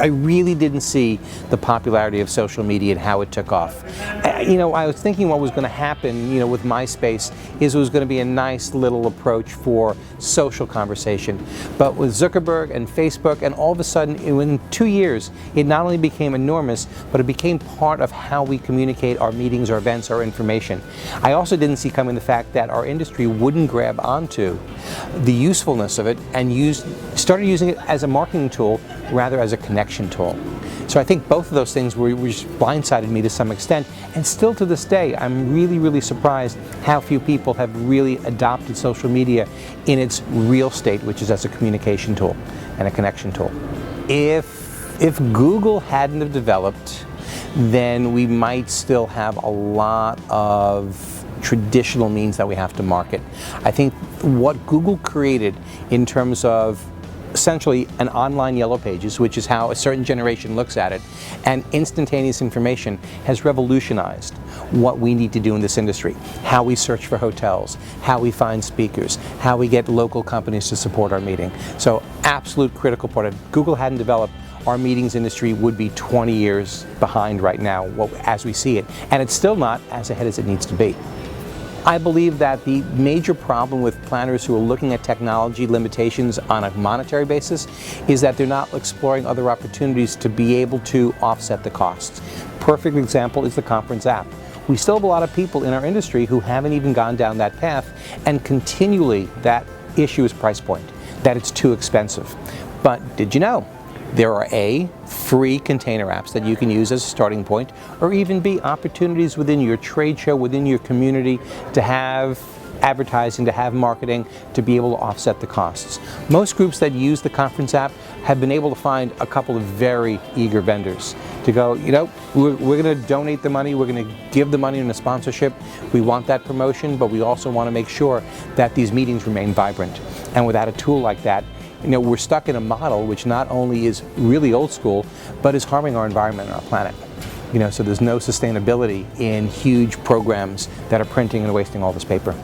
I really didn't see the popularity of social media and how it took off. I was thinking what was going to happen, with MySpace is it was going to be a nice little approach for social conversation. But with Zuckerberg and Facebook, and all of a sudden, in 2 years, it not only became enormous, but it became part of how we communicate our meetings, our events, our information. I also didn't see coming the fact that our industry wouldn't grab onto the usefulness of it and started using it as a marketing tool rather as a connection tool. So I think both of those things which blindsided me to some extent, and still to this day I'm really, really surprised how few people have really adopted social media in its real state, which is as a communication tool and a connection tool. If Google hadn't have developed, then we might still have a lot of traditional means that we have to market. I think what Google created in terms of essentially an online yellow pages, which is how a certain generation looks at it, and instantaneous information has revolutionized what we need to do in this industry. How we search for hotels, how we find speakers, how we get local companies to support our meeting. So absolute critical part of it. Google hadn't developed, our meetings industry would be 20 years behind right now as we see it. And it's still not as ahead as it needs to be. I believe that the major problem with planners who are looking at technology limitations on a monetary basis is that they're not exploring other opportunities to be able to offset the costs. Perfect example is the conference app. We still have a lot of people in our industry who haven't even gone down that path, and continually that issue is price point, that it's too expensive. But did you know? There are A, free container apps that you can use as a starting point, or even B, opportunities within your trade show, within your community to have advertising, to have marketing, to be able to offset the costs. Most groups that use the conference app have been able to find a couple of very eager vendors to go, we're going to donate the money, we're going to give the money in a sponsorship, we want that promotion, but we also want to make sure that these meetings remain vibrant. And without a tool like that, we're stuck in a model which not only is really old school, but is harming our environment and our planet. So there's no sustainability in huge programs that are printing and wasting all this paper.